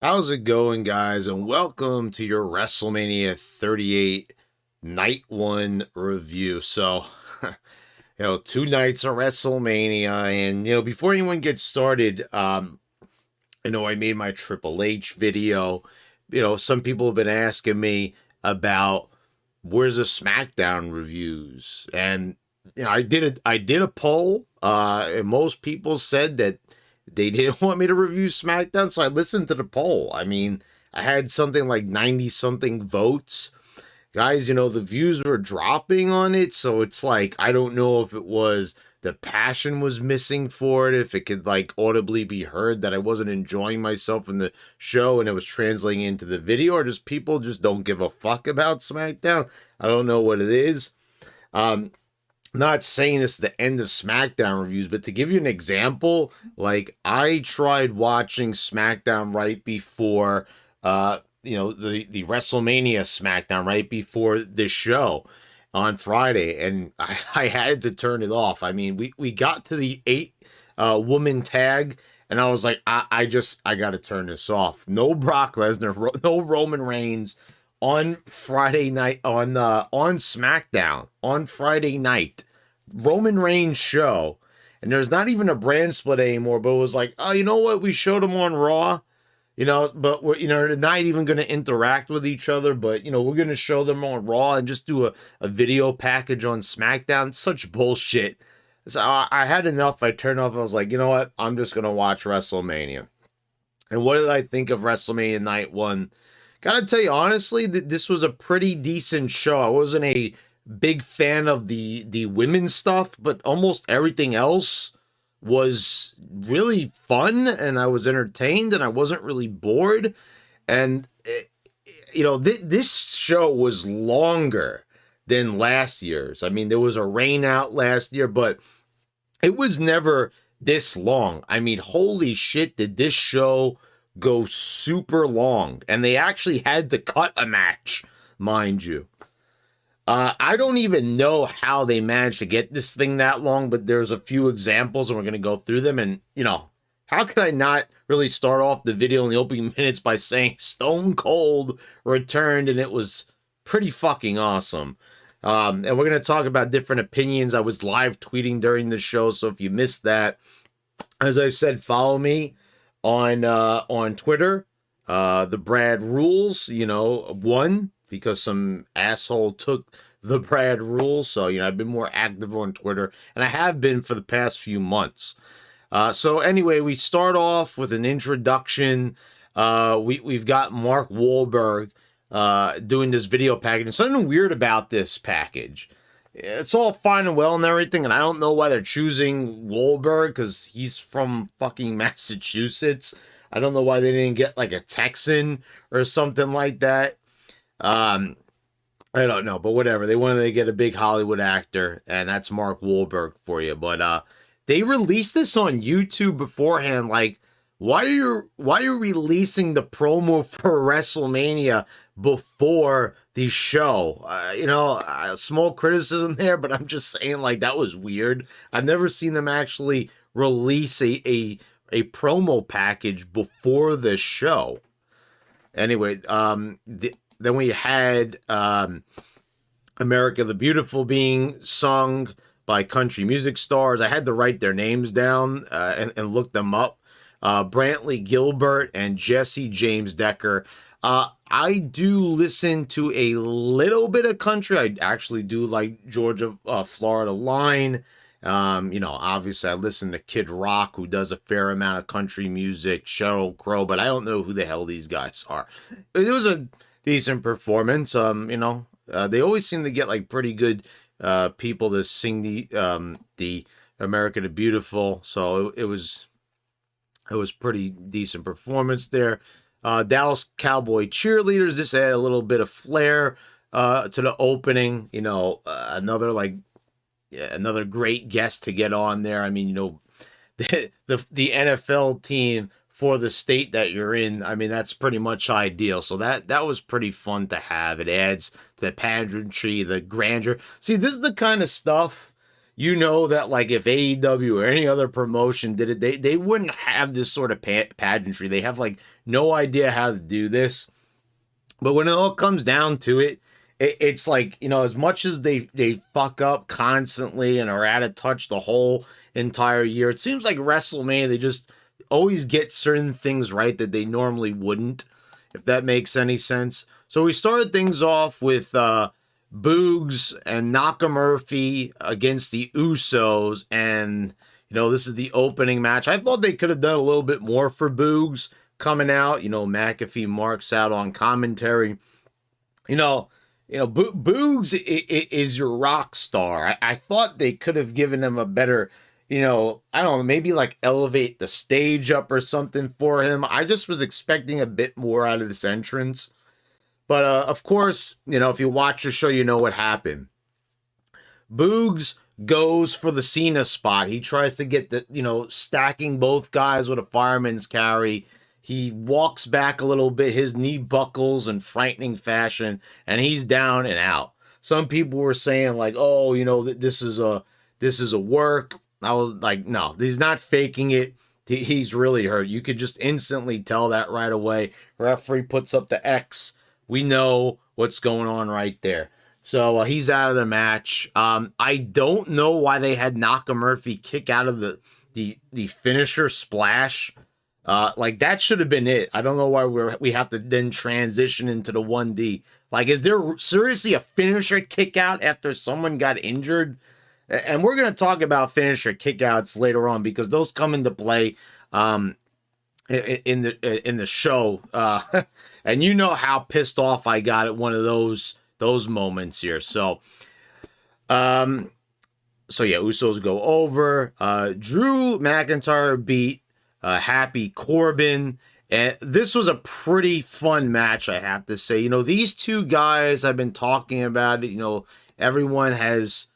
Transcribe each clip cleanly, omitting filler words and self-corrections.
How's it going, guys? And welcome to your WrestleMania 38 Night 1 review. So, 2 nights of WrestleMania. And, before anyone gets started, I made my Triple H video. Some people have been asking me about where's the SmackDown reviews. And, I did a poll, and most people said that they didn't want me to review SmackDown, so I listened to the poll. I mean, I had something like 90 something votes. Guys, the views were dropping on it, so it's like, I don't know if it was the passion was missing for it, if it could like audibly be heard that I wasn't enjoying myself in the show and it was translating into the video, or just people just don't give a fuck about SmackDown. I don't know what it is. Um, Not saying this is the end of SmackDown reviews, but to give you an example, like I tried watching SmackDown right before, the WrestleMania SmackDown right before this show on Friday, and I had to turn it off. I mean, we got to the eight woman tag, and I was like, I got to turn this off. No Brock Lesnar, no Roman Reigns on Friday night on SmackDown on Friday night. Roman Reigns show, and there's not even a brand split anymore. But it was like, oh, you know what? We showed them on Raw, but they're not even going to interact with each other. But we're going to show them on Raw and just do a video package on SmackDown. Such bullshit. So I had enough. I turned off. I was like, you know what? I'm just going to watch WrestleMania. And what did I think of WrestleMania Night 1? Gotta tell you, honestly, this was a pretty decent show. I wasn't a big fan of the women's stuff, but almost everything else was really fun, and I was entertained, and I wasn't really bored. And this show was longer than last year's. I mean, there was a rain out last year, but it was never this long. I mean, holy shit, did this show go super long? And they actually had to cut a match, mind you. I don't even know how they managed to get this thing that long, but there's a few examples, and we're going to go through them. And, how could I not really start off the video in the opening minutes by saying Stone Cold returned, and it was pretty fucking awesome. And we're going to talk about different opinions. I was live tweeting during the show, so if you missed that, as I said, follow me on Twitter. TheBradRules, won because some asshole took the Brad rules. So, I've been more active on Twitter, and I have been for the past few months. So anyway, we start off with an introduction. We've got Mark Wahlberg doing this video package. And something weird about this package. It's all fine and well and everything, and I don't know why they're choosing Wahlberg because he's from fucking Massachusetts. I don't know why they didn't get like a Texan or something like that. I don't know, but whatever. They wanted to get a big Hollywood actor, and that's Mark Wahlberg for you. But they released this on YouTube beforehand. Like, why are you releasing the promo for WrestleMania before the show? Small criticism there, but I'm just saying, like, that was weird. I've never seen them actually release a promo package before the show. Anyway, then we had America the Beautiful being sung by country music stars. I had to write their names down and look them up. Brantley Gilbert and Jesse James Decker. I do listen to a little bit of country. I actually do like Georgia, Florida Line. Obviously I listen to Kid Rock, who does a fair amount of country music, Sheryl Crow, but I don't know who the hell these guys are. It was a decent performance. They always seem to get like pretty good people to sing the America the Beautiful, so it was pretty decent performance there. Dallas Cowboy cheerleaders just add a little bit of flair to the opening. Another great guest to get on there. I mean, the NFL team for the state that you're in, I mean, that's pretty much ideal. So that was pretty fun to have. It adds the pageantry, the grandeur. See, this is the kind of stuff, you know that like if AEW or any other promotion did it, they wouldn't have this sort of pageantry. They have like no idea how to do this. But when it all comes down to it, it's like, you know, as much as they fuck up constantly and are out of touch the whole entire year, it seems like WrestleMania, they just always get certain things right that they normally wouldn't, if that makes any sense. So we started things off with Boogs and Nakamurphy against the Usos, and you know, this is the opening match. I thought they could have done a little bit more for Boogs coming out. You know, McAfee marks out on commentary. You know, Boogs is your rock star. I thought they could have given him a better, you know, I don't know, maybe like elevate the stage up or something for him. I just was expecting a bit more out of this entrance. But of course, you know, if you watch the show, you know what happened. Boogs goes for the Cena spot. He tries to get the, you know, stacking both guys with a fireman's carry. He walks back a little bit. His knee buckles in frightening fashion, and he's down and out. Some people were saying like, oh, you know, this is a work. I was like, no, he's not faking it. He's really hurt. You could just instantly tell that right away. Referee puts up the X. We know what's going on right there. So he's out of the match. I don't know why they had Nakamurphy kick out of the finisher splash. Like that should have been it. I don't know why we have to then transition into the 1D. Like, is there seriously a finisher kick out after someone got injured? And we're going to talk about finisher kickouts later on because those come into play in the show. And you know how pissed off I got at one of those moments here. So yeah, Usos go over. Drew McIntyre beat Happy Corbin. And this was a pretty fun match, I have to say. You know, these two guys, I've been talking about it. You know, everyone has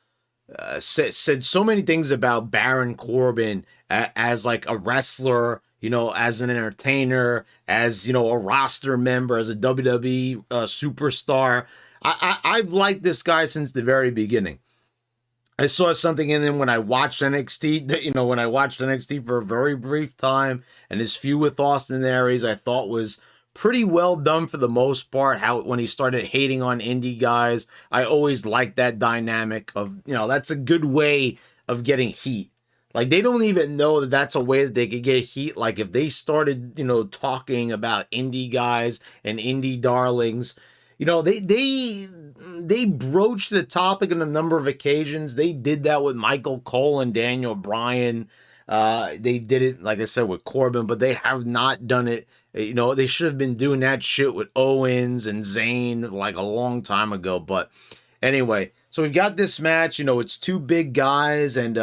said so many things about Baron Corbin as like a wrestler, you know, as an entertainer, as, you know, a roster member, as a WWE superstar. I've liked this guy since the very beginning. I saw something in him when I watched NXT, that, you know, when I watched NXT for a very brief time, and his feud with Austin Aries, I thought was pretty well done for the most part. How when he started hating on indie guys, I always liked that dynamic of, you know, that's a good way of getting heat. Like, they don't even know that that's a way that they could get heat. Like, if they started, you know, talking about indie guys and indie darlings, you know, they broached the topic on a number of occasions. They did that with Michael Cole and Daniel Bryan. They did it, like I said, with Corbin, but they have not done it. You know, they should have been doing that shit with Owens and Zayn like a long time ago. But anyway, so we've got this match. You know, it's two big guys, and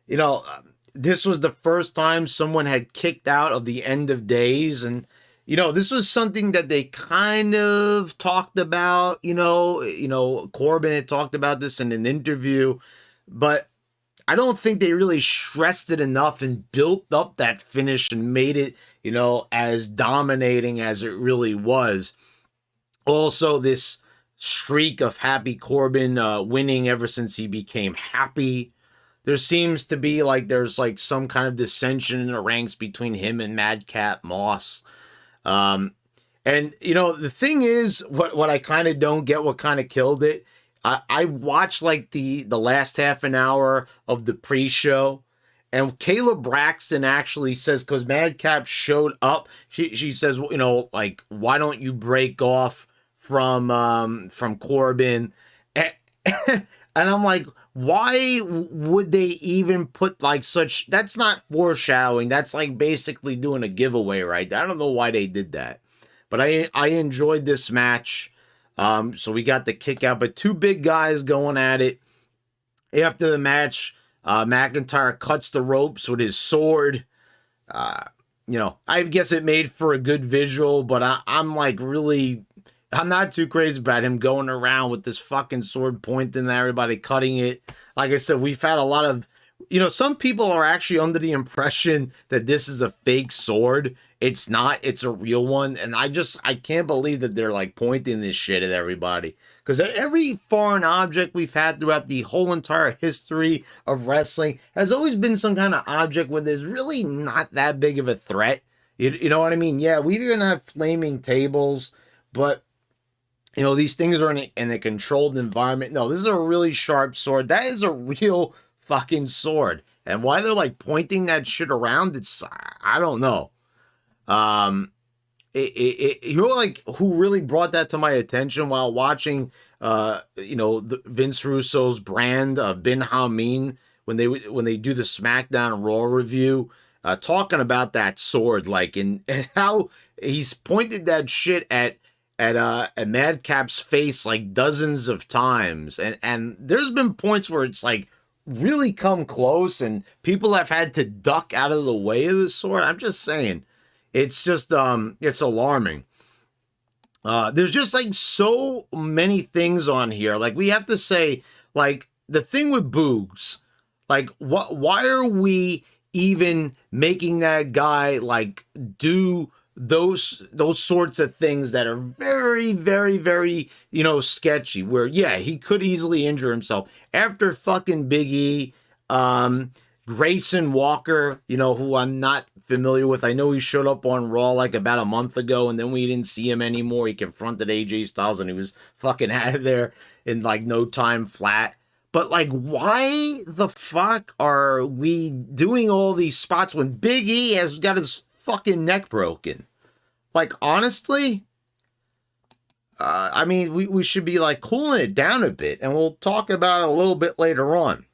you know, this was the first time someone had kicked out of the End of Days, and you know, this was something that they kind of talked about. You know, Corbin had talked about this in an interview, but I don't think they really stressed it enough and built up that finish and made it, you know, as dominating as it really was. Also, this streak of Happy Corbin winning ever since he became happy. There seems to be like there's like some kind of dissension in the ranks between him and Madcap Moss. And you know, the thing is, what I kind of don't get, what kind of killed it, I watched like the last half an hour of the pre-show, and Kayla Braxton actually says, because Madcap showed up, she says, you know, like, why don't you break off from Corbin? And I'm like, why would they even put like such, that's not foreshadowing. That's like basically doing a giveaway, right? I don't know why they did that, but I enjoyed this match. So we got the kick out, but two big guys going at it. After the match, McIntyre cuts the ropes with his sword. You know, I guess it made for a good visual, but I'm like really, I'm not too crazy about him going around with this fucking sword pointing at everybody, cutting it. Like I said, we've had a lot of some people are actually under the impression that this is a fake sword. It's not, it's a real one. And I can't believe that they're like pointing this shit at everybody. Because every foreign object we've had throughout the whole entire history of wrestling has always been some kind of object where there's really not that big of a threat. You know what I mean? Yeah, we even have flaming tables, but these things are in a controlled environment. No, this is a really sharp sword. That is a real fucking sword. And why they're like pointing that shit around, I don't know. Like who really brought that to my attention while watching, the Vince Russo's brand, Ben Hameen, when they do the SmackDown Raw review, talking about that sword, like, and how he's pointed that shit at Madcap's face like dozens of times, and there's been points where it's like really come close, and people have had to duck out of the way of the sword. I'm just saying, it's just it's alarming. There's just like so many things on here. Like we have to say, like the thing with Boogs, like why are we even making that guy like do those sorts of things that are very, very, very, sketchy, where, yeah, he could easily injure himself after fucking Big E, Grayson Walker, who I'm not familiar with. I know he showed up on Raw like about a month ago, and then we didn't see him anymore. He confronted AJ Styles and he was fucking out of there in like no time flat. But like, why the fuck are we doing all these spots when Big E has got his fucking neck broken? Like, honestly, I mean, we should be like cooling it down a bit, and we'll talk about it a little bit later on.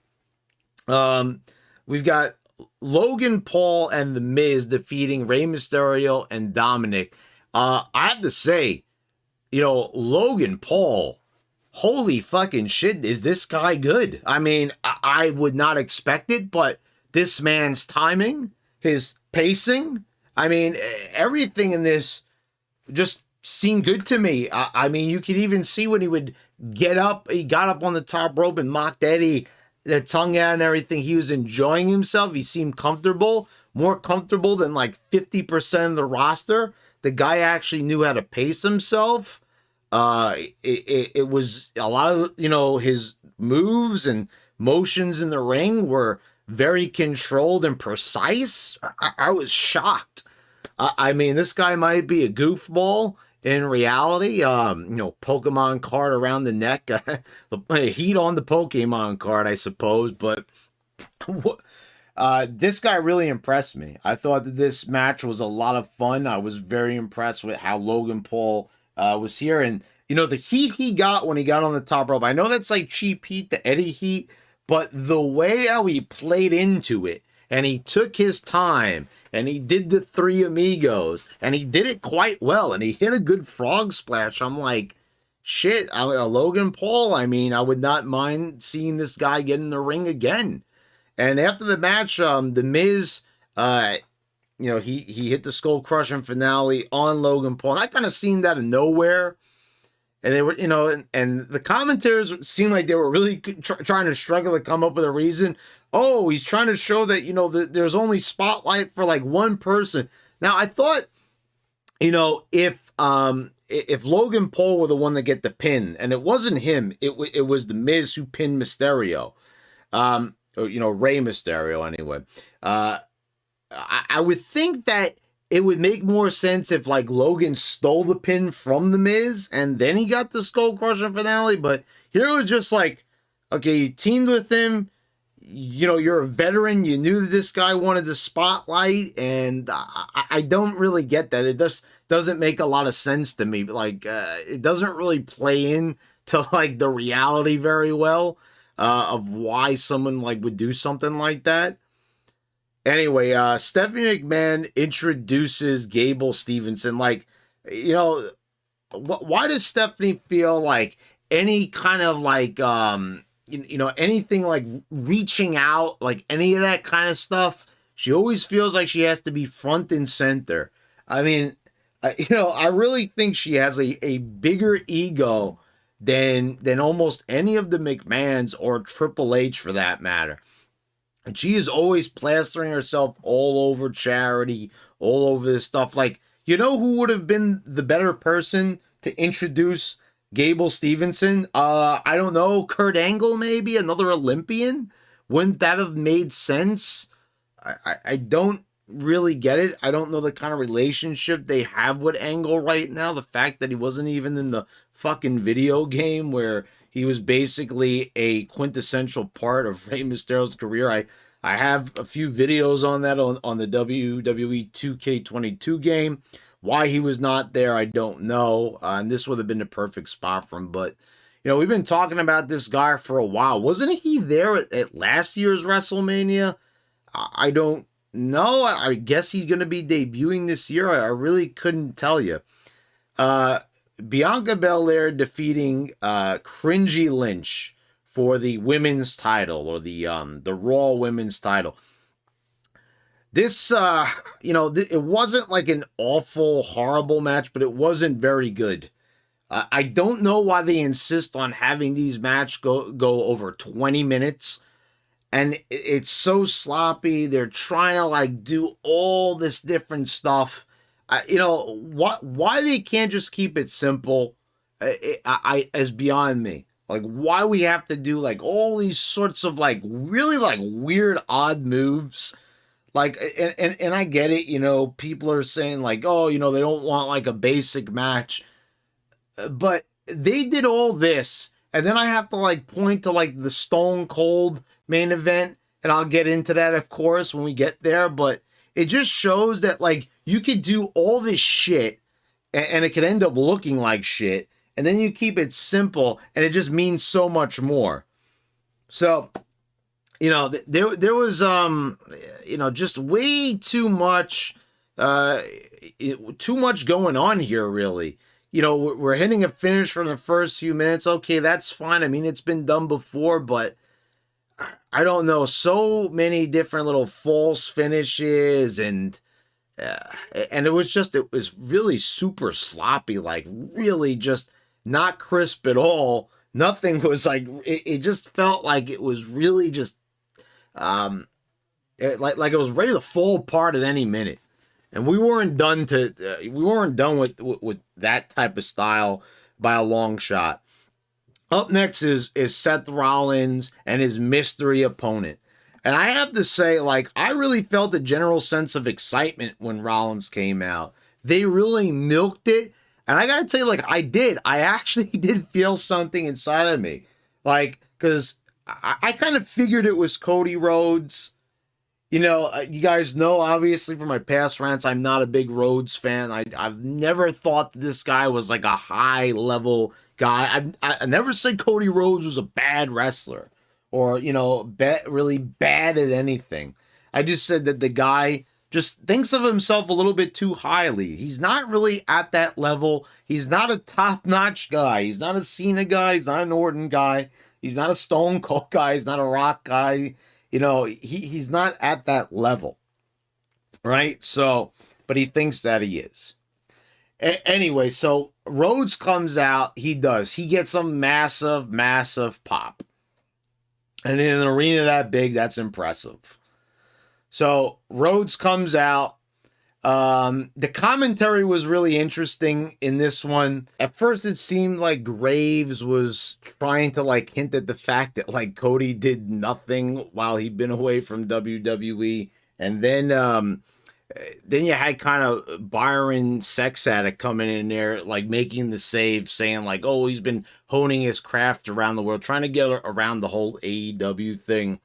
We've got Logan Paul and The Miz defeating Rey Mysterio and Dominic. I have to say, Logan Paul, holy fucking shit, is this guy good? I mean, I would not expect it, but this man's timing, his pacing, I mean, everything in this just seemed good to me. I mean, you could even see when he would get up, he got up on the top rope and mocked Eddie, the tongue out and everything. He was enjoying himself. He seemed comfortable, more comfortable than like 50% of the roster. The guy actually knew how to pace himself. It was a lot of, his moves and motions in the ring were very controlled and precise. I was shocked. I mean, this guy might be a goofball in reality. Pokemon card around the neck, the heat on the Pokemon card, I suppose. But this guy really impressed me. I thought that this match was a lot of fun. I was very impressed with how Logan Paul was here. And, the heat he got when he got on the top rope, I know that's like cheap heat, the Eddie heat, but the way how he played into it, and he took his time, and he did the Three Amigos, and he did it quite well, and he hit a good frog splash. I'm like, shit, Logan Paul, I mean, I would not mind seeing this guy get in the ring again. And after the match, The Miz, he hit the skull crushing finale on Logan Paul. And I kind of seen that out of nowhere. And they were, and the commentators seemed like they were really trying to struggle to come up with a reason. Oh, he's trying to show that, there's only spotlight for like one person. Now, I thought, if Logan Paul were the one to get the pin, and it wasn't him, it was The Miz who pinned Mysterio, or, Rey Mysterio anyway. I would think that it would make more sense if like Logan stole the pin from The Miz and then he got the skull crushing finale. But here it was just like, okay, you teamed with him. You're a veteran. You knew that this guy wanted the spotlight, and I don't really get that. It just doesn't make a lot of sense to me. But like, it doesn't really play in to like the reality very well of why someone like would do something like that. Anyway, Stephanie McMahon introduces Gable Stevenson. Like, why does Stephanie feel like any kind of like, anything like reaching out, like any of that kind of stuff? She always feels like she has to be front and center. I mean, I really think she has a bigger ego than almost any of the McMahons or Triple H for that matter. And she is always plastering herself all over charity, all over this stuff. Like, you know who would have been the better person to introduce Gable Stevenson? I don't know, Kurt Angle maybe, another Olympian? Wouldn't that have made sense? I don't really get it. I don't know the kind of relationship they have with Angle right now. The fact that he wasn't even in the fucking video game where he was basically a quintessential part of Rey Mysterio's career. I have a few videos on that on the WWE 2K22 game. Why he was not there, I don't know. And this would have been the perfect spot for him. But, we've been talking about this guy for a while. Wasn't he there at last year's WrestleMania? I don't know. I guess he's going to be debuting this year. I really couldn't tell you. Bianca Belair defeating Cringy Lynch for the women's title, or the Raw women's title. This, it wasn't like an awful, horrible match, but it wasn't very good. I don't know why they insist on having these matches go over 20 minutes. And it's so sloppy. They're trying to like do all this different stuff. Why they can't just keep it simple, is beyond me. Like, why we have to do like all these sorts of like really like weird, odd moves. Like, and I get it, people are saying like, oh, they don't want like a basic match. But they did all this, and then I have to like point to like the Stone Cold main event, and I'll get into that, of course, when we get there. But it just shows that like you could do all this shit, and it could end up looking like shit, and then you keep it simple, and it just means so much more. So, there was just way too much going on here, really. We're hitting a finish from the first few minutes. Okay, that's fine. I mean, it's been done before, but I don't know. So many different little false finishes, and it was really super sloppy, like really just not crisp at all. Nothing was like, it just felt like it was really just, like it was ready to fall apart at any minute. And we weren't done with that type of style by a long shot. Up next is Seth Rollins and his mystery opponent. And I have to say, like, I really felt a general sense of excitement when Rollins came out. They really milked it. And I gotta tell you, like, I actually did feel something inside of me. Like, because I kind of figured it was Cody Rhodes. You guys know, obviously, from my past rants, I'm not a big Rhodes fan. I've never thought this guy was like a high-level guy. I never said Cody Rhodes was a bad wrestler or, really bad at anything. I just said that the guy just thinks of himself a little bit too highly. He's not really at that level. He's not a top-notch guy. He's not a Cena guy. He's not an Orton guy. He's not a Stone Cold guy. He's not a Rock guy. He's not at that level, right? So, but he thinks that he is. Anyway, so Rhodes comes out. He gets a massive, massive pop. And in an arena that big, that's impressive. So Rhodes comes out. The commentary was really interesting in this one. At first, it seemed like Graves was trying to like hint at the fact that like Cody did nothing while he'd been away from WWE, and then you had kind of Byron Sex Addict coming in there, like making the save, saying like, oh, he's been honing his craft around the world, trying to get around the whole AEW thing.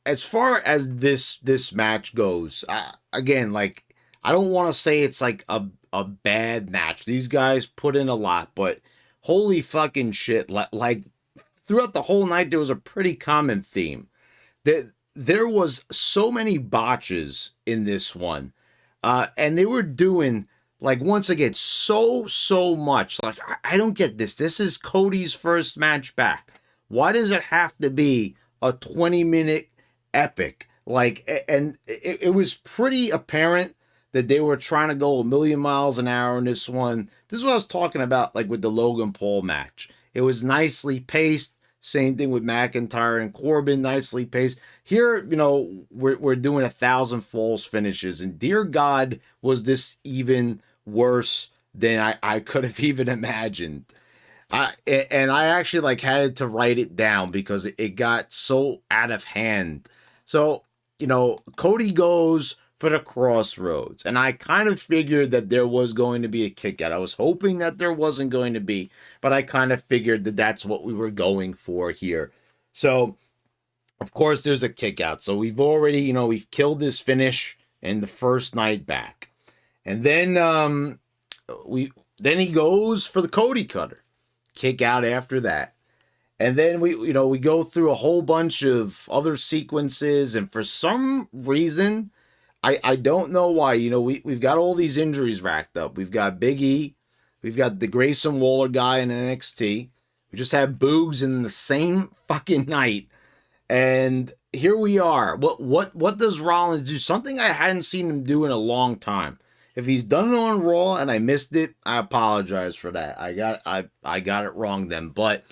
As far as this match goes, again, like, I don't want to say it's like a bad match. These guys put in a lot, but holy fucking shit. Like throughout the whole night, there was a pretty common theme. There was so many botches in this one. And they were doing, like, once again, so much. Like, I don't get this. This is Cody's first match back. Why does it have to be a 20-minute epic? Like, and it was pretty apparent that they were trying to go a million miles an hour in this one. This is what I was talking about, like with the Logan Paul match. It was nicely paced, Same thing with McIntyre and Corbin, nicely paced. Here, we're doing 1,000 false finishes, and dear God, was this even worse than I could have even imagined. I actually had to write it down because it got so out of hand. So, Cody goes for the crossroads, and I kind of figured that there was going to be a kick out. I was hoping that there wasn't going to be, but I kind of figured that that's what we were going for here. So, of course, there's a kick out. So we've already, we've killed this finish in the first night back. And then he goes for the Cody cutter. Kick out after that. And then we go through a whole bunch of other sequences, and for some reason, I don't know why, we've got all these injuries racked up. We've got Big E, we've got the Grayson Waller guy in NXT. We just had Boogs in the same fucking night. And here we are. What does Rollins do? Something I hadn't seen him do in a long time. If he's done it on Raw and I missed it, I apologize for that. I got it wrong then, but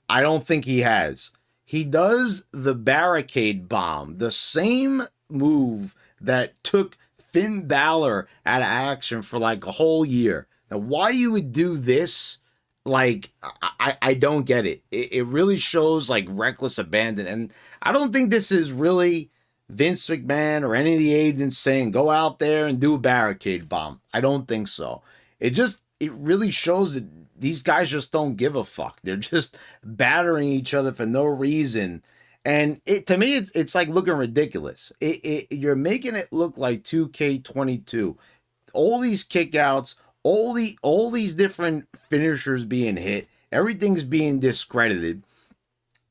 I don't think he has. He does the barricade bomb, the same move that took Finn Balor out of action for a whole year. Now, why you would do this? I don't get it. It really shows reckless abandon, and I don't think this is really Vince McMahon or any of the agents saying go out there and do a barricade bomb. I don't think so. It really shows that these guys just don't give a fuck. They're just battering each other for no reason. And to me, it's looking ridiculous. You're making it look like 2K22. All these kickouts, all these different finishers being hit, everything's being discredited.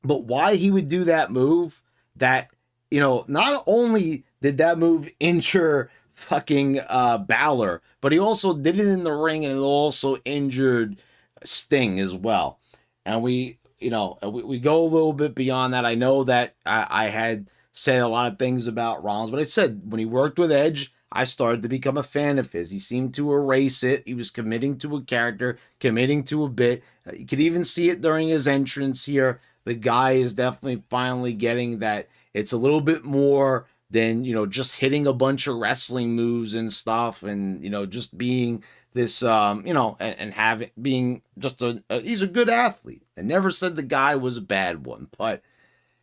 But why he would do that move that, not only did that move injure fucking Balor, but he also did it in the ring, and it also injured Sting as well. And we go a little bit beyond that. I know that I had said a lot of things about Rollins, but I said when he worked with Edge, I started to become a fan of his. He seemed to erase it. He was committing to a character, committing to a bit. You could even see it during his entrance here. The guy is definitely finally getting that it's a little bit more than, just hitting a bunch of wrestling moves and stuff, and, just being this, and being just he's a good athlete. I never said the guy was a bad one, but,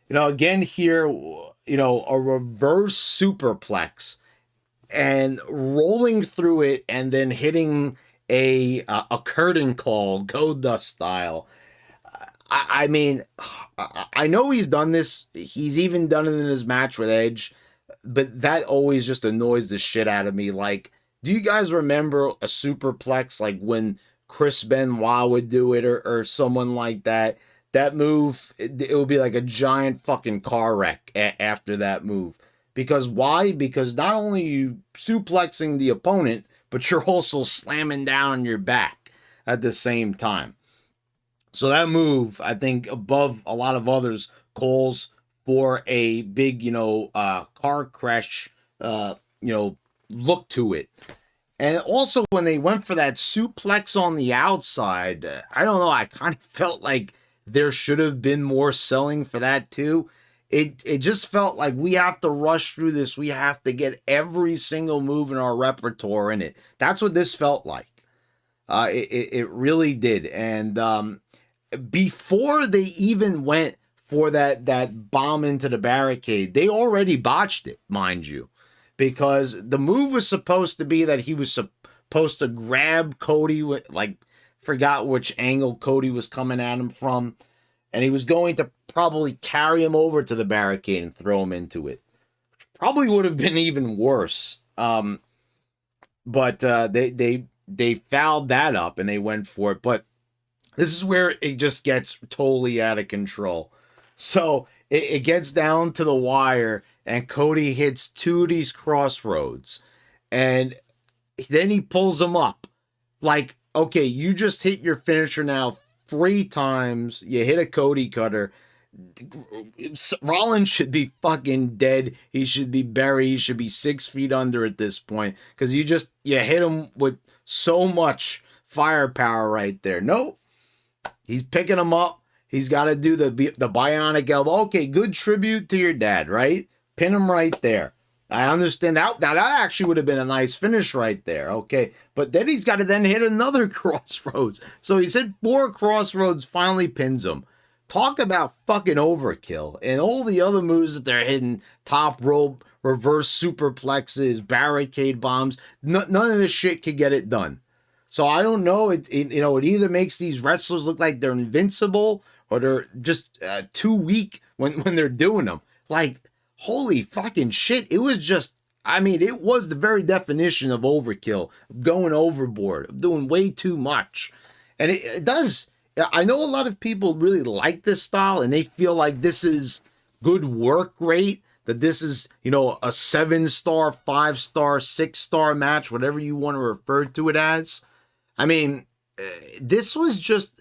again here, a reverse superplex and rolling through it and then hitting a curtain call, Goldust style. I mean, I know he's done this. He's even done it in his match with Edge, but that always just annoys the shit out of me. Do you guys remember a superplex, when Chris Benoit would do it or someone like that? That move, it would be like a giant fucking car wreck after that move. Because why? Because not only are you suplexing the opponent, but you're also slamming down on your back at the same time. So that move, I think, above a lot of others, calls for a big, car crash, look to it. And also when they went for that suplex on the outside, I don't know, I kind of felt like there should have been more selling for that too. It just felt like we have to rush through this. We have to get every single move in our repertoire in it. That's what this felt like. It really did. And before they even went for that bomb into the barricade, they already botched it, mind you. Because the move was supposed to be that he was supposed to grab Cody with, forgot which angle Cody was coming at him from. And he was going to probably carry him over to the barricade and throw him into it. Probably would have been even worse. But they fouled that up and they went for it. But this is where it just gets totally out of control. So it gets down to the wire and Cody hits two of these crossroads. And then he pulls him up. Okay, you just hit your finisher now 3 times. You hit a Cody cutter. Rollins should be fucking dead. He should be buried. He should be 6 feet under at this point. Because you hit him with so much firepower right there. Nope. He's picking him up. He's got to do the bionic elbow. Okay, good tribute to your dad, right? Pin him right there. I understand that. Now, that actually would have been a nice finish right there, okay? But then he's got to then hit another crossroads. So he's hit 4 crossroads, finally pins him. Talk about fucking overkill. And all the other moves that they're hitting, top rope, reverse superplexes, barricade bombs, none of this shit could get it done. So I don't know. It either makes these wrestlers look like they're invincible or they're just too weak when they're doing them. Like, holy fucking shit. It was just, I mean, it was the very definition of overkill, of going overboard, of doing way too much. And it does, I know a lot of people really like this style and they feel like this is good work rate, that this is, a 7-star, 5-star, 6-star match, whatever you want to refer to it as. I mean, this was just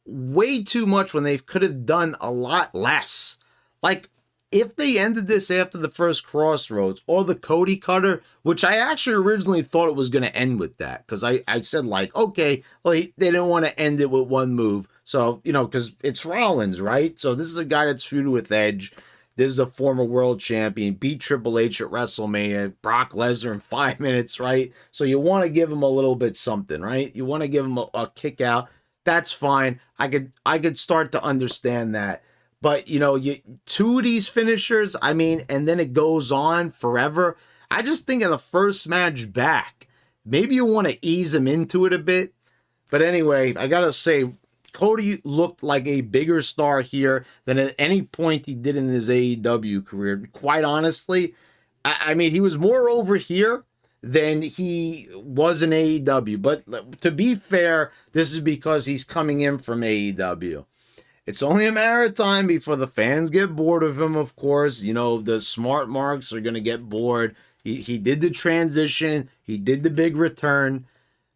way too much when they could have done a lot less. Like, if they ended this after the first crossroads or the Cody cutter, which I actually originally thought it was going to end with that, because I said, like, okay, well, they didn't want to end it with one move. So, because it's Rollins, right? So this is a guy that's feuded with Edge. This is a former world champion, beat Triple H at WrestleMania, Brock Lesnar in 5 minutes, right? So you want to give him a little bit something, right? You want to give him a kick out. That's fine. I could start to understand that. But, two of these finishers, I mean, and then it goes on forever. I just think in the first match back, maybe you want to ease him into it a bit. But anyway, I got to say, Cody looked like a bigger star here than at any point he did in his AEW career. Quite honestly, I mean, he was more over here than he was in AEW. But to be fair, this is because he's coming in from AEW. It's only a matter of time before the fans get bored of him, of course. The smart marks are going to get bored. He did the transition. He did the big return.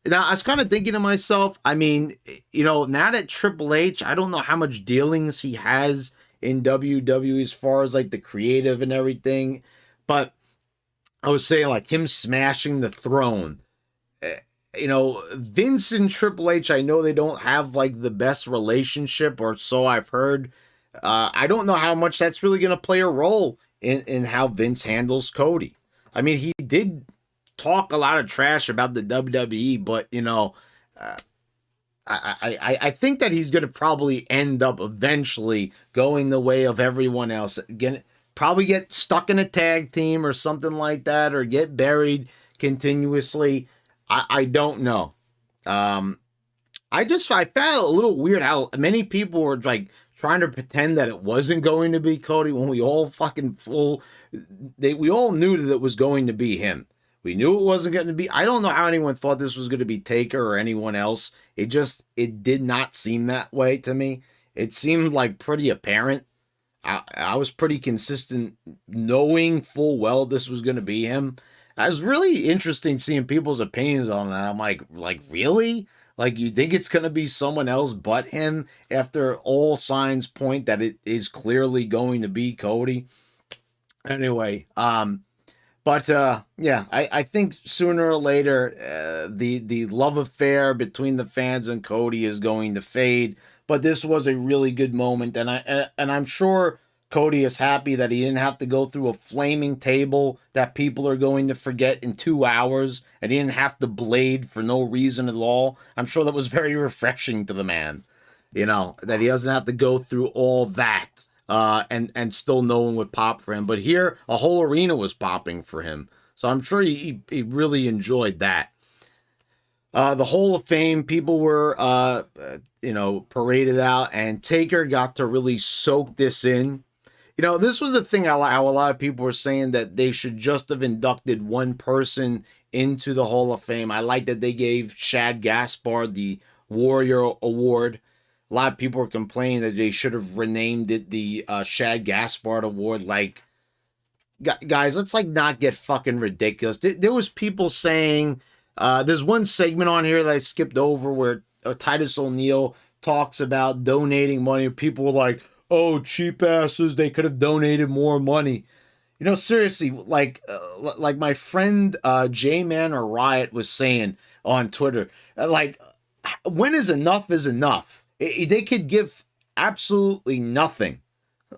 Now, I was kind of thinking to myself, I mean, now that Triple H, I don't know how much dealings he has in WWE as far as, like, the creative and everything. But I was saying, like, him smashing the throne. Vince and Triple H, I know they don't have, like, the best relationship, or so I've heard. I don't know how much that's really going to play a role in how Vince handles Cody. I mean, he did talk a lot of trash about the WWE, but, I think that he's going to probably end up eventually going the way of everyone else. Again, probably get stuck in a tag team or something like that, or get buried continuously. I don't know. I found it a little weird how many people were, like, trying to pretend that it wasn't going to be Cody when we all we all knew that it was going to be him. We knew it wasn't going to be. I don't know how anyone thought this was going to be Taker or anyone else. It did not seem that way to me. It seemed like pretty apparent. I was pretty consistent knowing full well this was going to be him. It was really interesting seeing people's opinions on that. I'm like, really? Like, you think it's going to be someone else but him after all signs point that it is clearly going to be Cody? Anyway, yeah, I think sooner or later, the love affair between the fans and Cody is going to fade. But this was a really good moment, and I'm sure Cody is happy that he didn't have to go through a flaming table that people are going to forget in 2 hours, and he didn't have to blade for no reason at all. I'm sure that was very refreshing to the man, that he doesn't have to go through all that, and still no one would pop for him. But here, a whole arena was popping for him, so I'm sure he really enjoyed that. The Hall of Fame, people were, paraded out, and Taker got to really soak this in. This was the thing how a lot of people were saying that they should just have inducted one person into the Hall of Fame. I like that they gave Shad Gaspard the Warrior Award. A lot of people were complaining that they should have renamed it the Shad Gaspard Award. Like, guys, let's, like, not get fucking ridiculous. There was people saying, there's one segment on here that I skipped over where Titus O'Neil talks about donating money. People were like, oh, cheap asses, they could have donated more money. Seriously, like my friend J-Man or Riot was saying on Twitter, like, when is enough is enough? They could give absolutely nothing.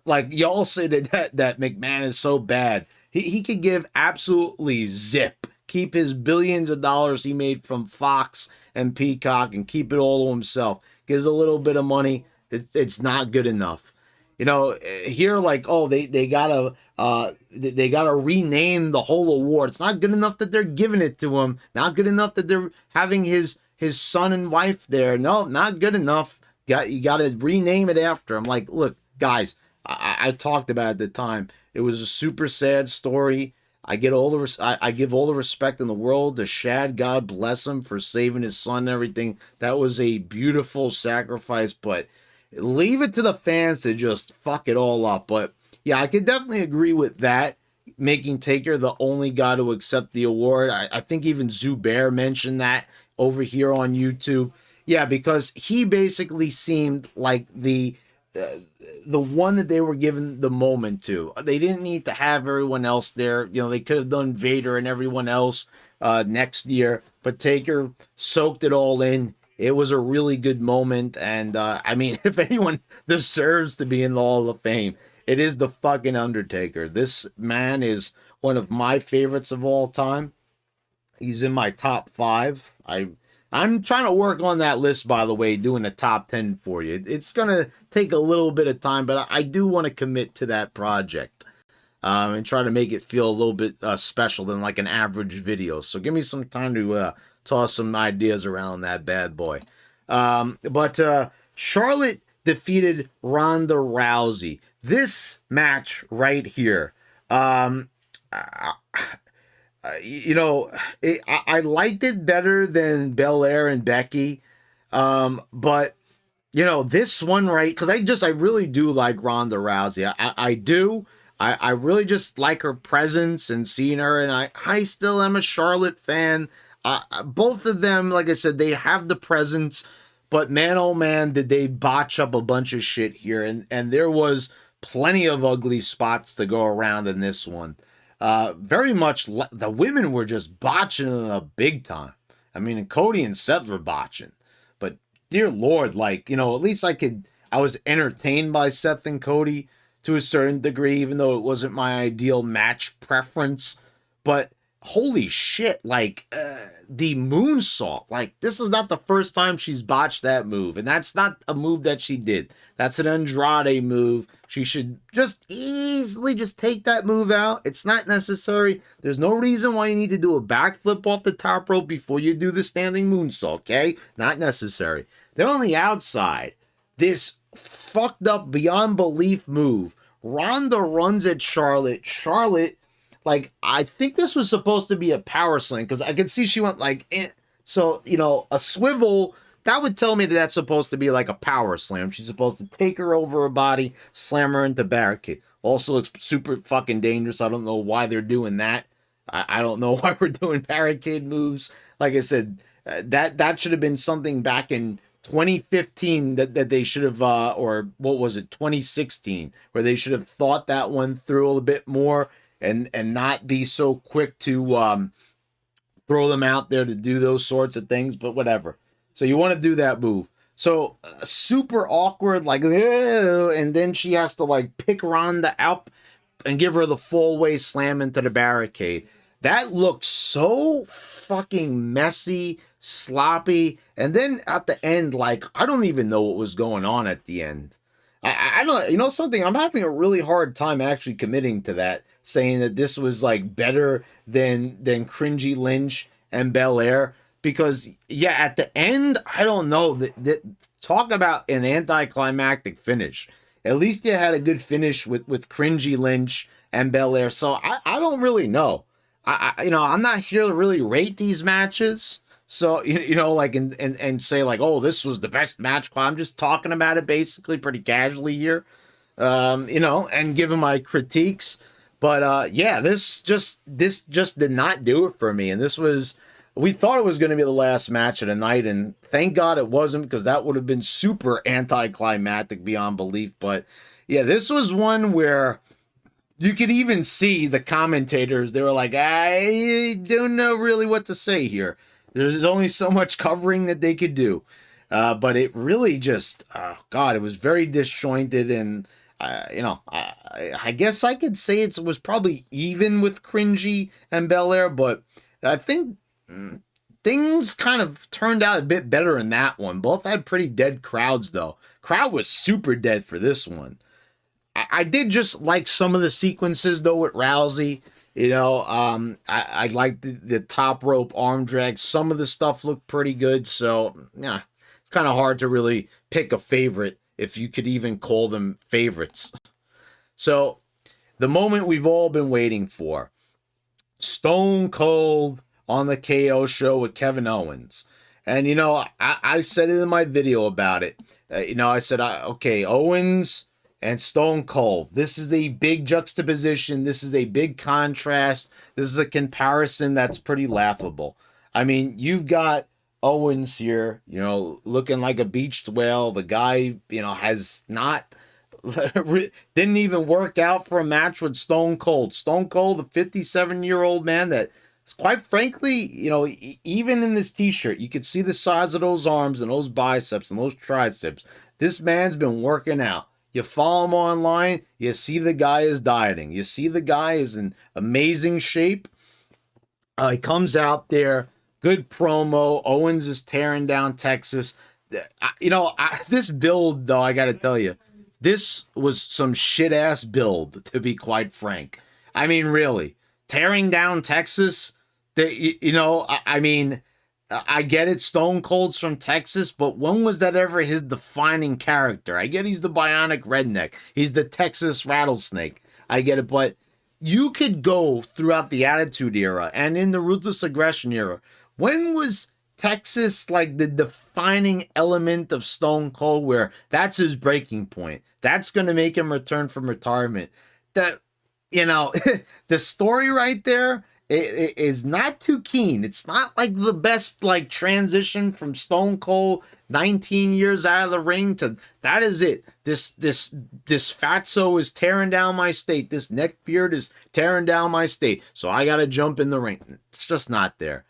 Like y'all say that McMahon is so bad. He could give absolutely zip. Keep his billions of dollars he made from Fox and Peacock and keep it all to himself. Gives a little bit of money. It's not good enough. You know, here like, oh, they gotta rename the whole award. It's not good enough that they're giving it to him. Not good enough that they're having his son and wife there. No, not good enough. You gotta rename it after him. Like, look, guys, I talked about it at the time. It was a super sad story. I give all the respect in the world to Shad. God bless him for saving his son and everything. That was a beautiful sacrifice, but leave it to the fans to just fuck it all up. But yeah, I could definitely agree with that, making Taker the only guy to accept the award. I think even Zubair mentioned that over here on YouTube. Yeah, because he basically seemed like the one that they were given the moment to. They didn't need to have everyone else there. You know, they could have done Vader and everyone else next year, but Taker soaked it all in. It was a really good moment, and I mean, if anyone deserves to be in the Hall of Fame, it is the fucking Undertaker. This man is one of my favorites of all time. He's in my top 5. I'm trying to work on that list, by the way, doing a top 10 for you. It's going to take a little bit of time, but I do want to commit to that project and try to make it feel a little bit special than like an average video. So give me some time to toss some ideas around that bad boy. But Charlotte defeated Ronda Rousey. This match right here, I liked it better than Belair and Becky. But this one, right? Because I really do like Ronda Rousey. I do. I really just like her presence and seeing her, and I still am a Charlotte fan. Both of them, like I said, they have the presence, but man, oh man, did they botch up a bunch of shit here, and there was plenty of ugly spots to go around in this one. Very much the women were just botching in a big time. I mean, Cody and Seth were botching, but dear Lord, like, at least I was entertained by Seth and Cody to a certain degree, even though it wasn't my ideal match preference. But holy shit, like, the moonsault, like, this is not the first time she's botched that move, and that's not a move that she did. That's an Andrade move. She should just easily just take that move out. It's not necessary. There's no reason why you need to do a backflip off the top rope before you do the standing moonsault, okay? Not necessary. Then on the outside, this fucked up beyond belief move. Ronda runs at Charlotte. Charlotte, like, I think this was supposed to be a power slam because I could see she went like, eh. So, a swivel, that would tell me that that's supposed to be like a power slam. She's supposed to take her over her body, slam her into barricade. Also looks super fucking dangerous. I don't know why they're doing that. I don't know why we're doing barricade moves. Like I said, that should have been something back in 2015 that they should have, or what was it, 2016, where they should have thought that one through a little bit more and not be so quick to throw them out there to do those sorts of things, but whatever. So you want to do that move. So super awkward, like, and then she has to like pick Ronda up and give her the full way slam into the barricade. That looked so fucking messy, sloppy. And then at the end, like, I don't even know what was going on at the end. I don't, something, I'm having a really hard time actually committing to that, saying that this was like better than Cringy Lynch and Belair. Because, yeah, at the end, I don't know. Talk about an anticlimactic finish. At least you had a good finish with Cringy Lynch and Belair. So I don't really know. I'm not here to really rate these matches. So, like, and say, like, oh, this was the best match. I'm just talking about it basically pretty casually here, and giving my critiques. But, yeah, this just did not do it for me. And we thought it was going to be the last match of the night, and thank God it wasn't, because that would have been super anticlimactic beyond belief. But, yeah, this was one where you could even see the commentators. They were like, I don't know really what to say here. There's only so much covering that they could do. But it really just, God, it was very disjointed. And, I guess I could say it was probably even with Cringy and Belair, but I think things kind of turned out a bit better in that one. Both had pretty dead crowds, though. Crowd was super dead for this one. I did just like some of the sequences though with Rousey. I liked the top rope arm drag. Some of the stuff looked pretty good. So yeah, it's kind of hard to really pick a favorite if you could even call them favorites. So the moment we've all been waiting for, Stone Cold on the KO show with Kevin Owens. And I said it in my video about it. I said, okay, Owens and Stone Cold. This is a big juxtaposition. This is a big contrast. This is a comparison that's pretty laughable. I mean, you've got Owens here, looking like a beached whale. The guy, has not didn't even work out for a match with Stone Cold. Stone Cold, the 57-year-old man that, quite frankly, even in this t-shirt, you could see the size of those arms and those biceps and those triceps. This man's been working out. You follow him online, you see the guy is dieting. You see the guy is in amazing shape. He comes out there, good promo. Owens is tearing down Texas. This build, though, I got to tell you, this was some shit-ass build, to be quite frank. I mean, really. Tearing down Texas, I get it, Stone Cold's from Texas, but when was that ever his defining character? I get he's the bionic redneck. He's the Texas rattlesnake. I get it, but you could go throughout the Attitude Era and in the Ruthless Aggression Era. When was Texas like the defining element of Stone Cold where that's his breaking point? That's going to make him return from retirement. That, the story right there, it is not too keen. It's not like the best like transition from Stone Cold 19 years out of the ring to that is it. This fatso is tearing down my state. This neckbeard is tearing down my state. So I gotta jump in the ring. It's just not there.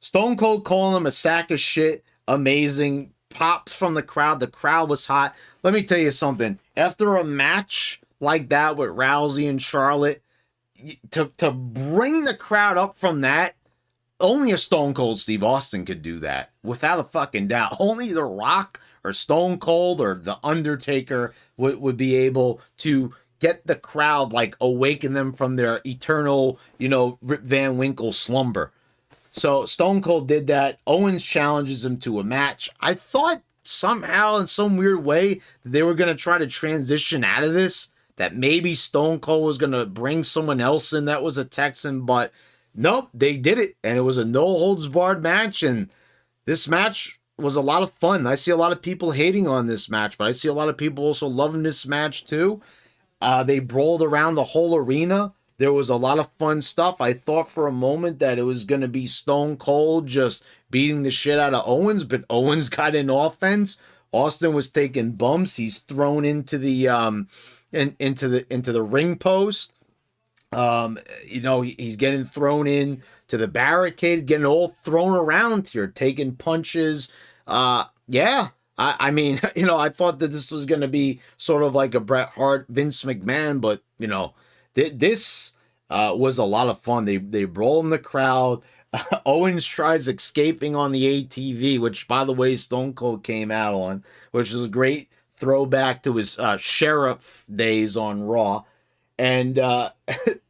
Stone Cold calling him a sack of shit. Amazing. Pops from the crowd. The crowd was hot. Let me tell you something. After a match like that with Rousey and Charlotte, to bring the crowd up from that, only a Stone Cold Steve Austin could do that, without a fucking doubt. Only The Rock or Stone Cold or The Undertaker would be able to get the crowd, like, awaken them from their eternal, Rip Van Winkle slumber. So Stone Cold did that. Owens challenges him to a match. I thought somehow, in some weird way, they were going to try to transition out of this, that maybe Stone Cold was going to bring someone else in that was a Texan, but nope, they did it, and it was a no-holds-barred match, and this match was a lot of fun. I see a lot of people hating on this match, but I see a lot of people also loving this match too. They brawled around the whole arena. There was a lot of fun stuff. I thought for a moment that it was going to be Stone Cold just beating the shit out of Owens, but Owens got in offense. Austin was taking bumps. He's thrown into the into the ring post. He's getting thrown in to the barricade, getting all thrown around here, taking punches. I mean, I thought that this was going to be sort of like a Bret Hart, Vince McMahon, but this was a lot of fun. They brawl in the crowd. Owens tries escaping on the ATV, which, by the way, Stone Cold came out on, which is a great throwback to his sheriff days on Raw. And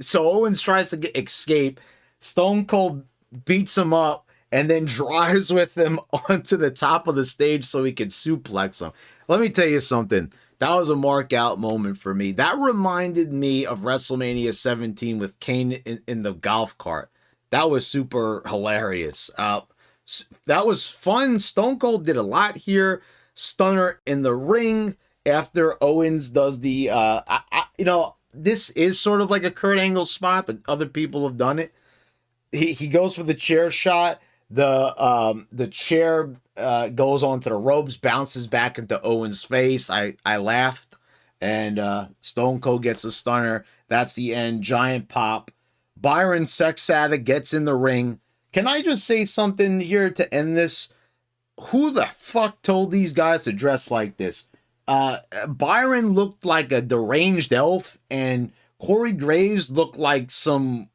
so Owens tries to escape. Stone Cold beats him up and then drives with him onto the top of the stage so he could suplex him. Let me tell you something. That was a mark out moment for me. That reminded me of WrestleMania 17 with Kane in the golf cart. That was super hilarious. That was fun. Stone Cold did a lot here. Stunner in the ring after Owens does the, this is sort of like a Kurt Angle spot, but other people have done it. He goes for the chair shot. The chair goes onto the ropes, bounces back into Owens' face. I laughed, and Stone Cold gets a stunner. That's the end. Giant pop. Byron Sex Addict gets in the ring. Can I just say something here to end this? who the fuck told these guys to dress like this? Byron looked like a deranged elf, and Corey Graves looked like some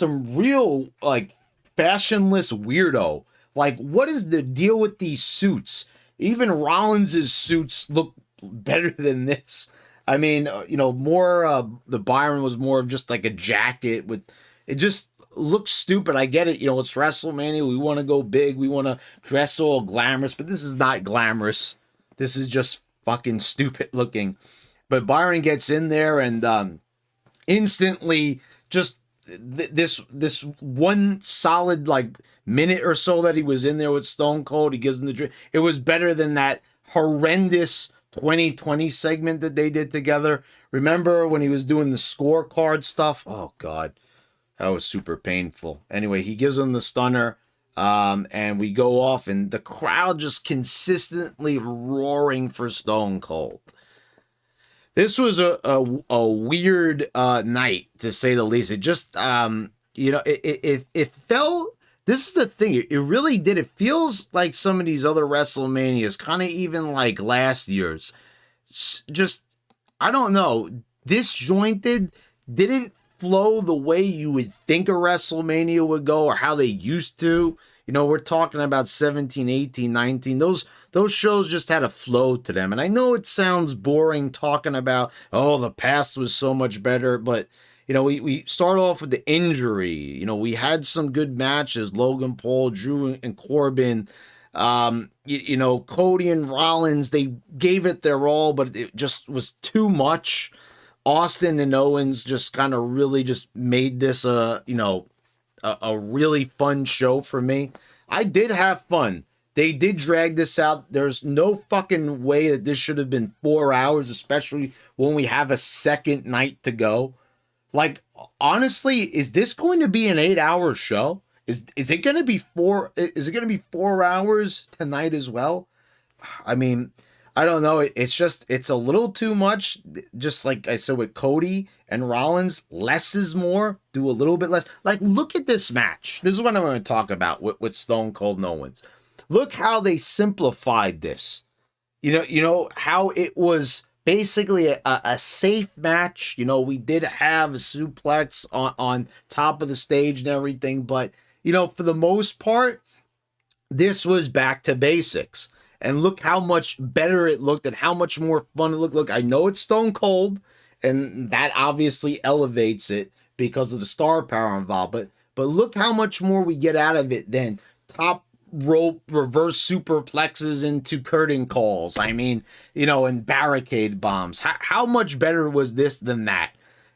real like fashionless weirdo. Like, what is the deal with these suits? Even Rollins's suits look better than this. I mean, more the Byron was more of just like a jacket with, it just looks stupid. I get it. It's WrestleMania. We want to go big. We want to dress all glamorous, but this is not glamorous. This is just fucking stupid looking. But Byron gets in there and instantly just this one solid like minute or so that he was in there with Stone Cold, he gives him the drink. It was better than that horrendous 2020 segment that they did together. Remember when he was doing the scorecard stuff? Oh God, that was super painful. Anyway, he gives him the stunner, and we go off, and the crowd just consistently roaring for Stone Cold. This was a weird night, to say the least. It just, it felt, this is the thing, it really did. It feels like some of these other WrestleManias, kind of even like last year's. Just, I don't know, disjointed, didn't flow the way you would think a WrestleMania would go, or how they used to. We're talking about 17, 18, 19. Those shows just had a flow to them. And I know it sounds boring talking about, oh, the past was so much better. But, we start off with the injury. We had some good matches. Logan Paul, Drew and Corbin. Cody and Rollins, they gave it their all, but it just was too much. Austin and Owens just kind of really just made this a really fun show for me. I did have fun. They did drag this out. There's no fucking way that this should have been 4 hours, especially when we have a second night to go. Like, honestly, is this going to be an 8-hour show? Is it going to be 4? Is it going to be 4 hours tonight as well? I mean, I don't know. It's a little too much. Just like I said with Cody and Rollins, less is more. Do a little bit less. Like, look at this match. This is what I'm going to talk about with Stone Cold and Owens. Look how they simplified this. How it was basically a safe match. We did have a suplex on top of the stage and everything. But, for the most part, this was back to basics. And look how much better it looked and how much more fun it looked. Look, I know it's Stone Cold, and that obviously elevates it because of the star power involved. But look how much more we get out of it than top rope reverse superplexes into curtain calls. I mean, and barricade bombs. How much better was this than that?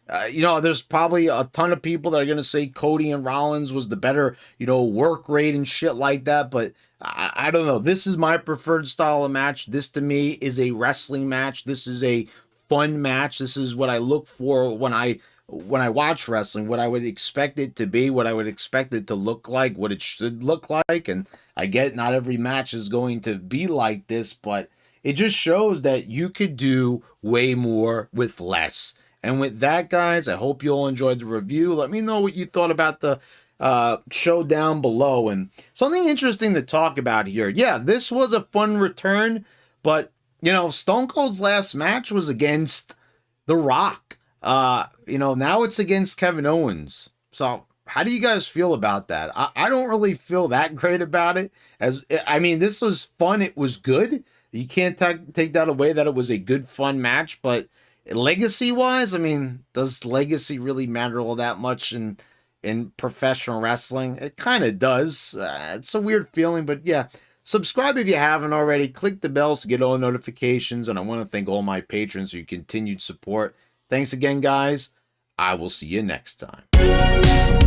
There's probably a ton of people that are going to say Cody and Rollins was the better, work rate and shit like that. But I don't know. This is my preferred style of match. This to me is a wrestling match. This is a fun match. This is what I look for when I watch wrestling, what I would expect it to be, what I would expect it to look like, what it should look like. And I get not every match is going to be like this, but it just shows that you could do way more with less. And with that, guys, I hope you all enjoyed the review. Let me know what you thought about the show down below. And something interesting to talk about here. Yeah, this was a fun return, but, Stone Cold's last match was against The Rock. Now it's against Kevin Owens. So how do you guys feel about that? I don't really feel that great about it. This was fun. It was good. You can't take that away that it was a good, fun match, but legacy-wise, does legacy really matter all that much in professional wrestling? It kind of does. It's a weird feeling, but yeah. Subscribe if you haven't already. Click the bells to get all notifications, and I want to thank all my patrons for your continued support. Thanks again, guys. I will see you next time.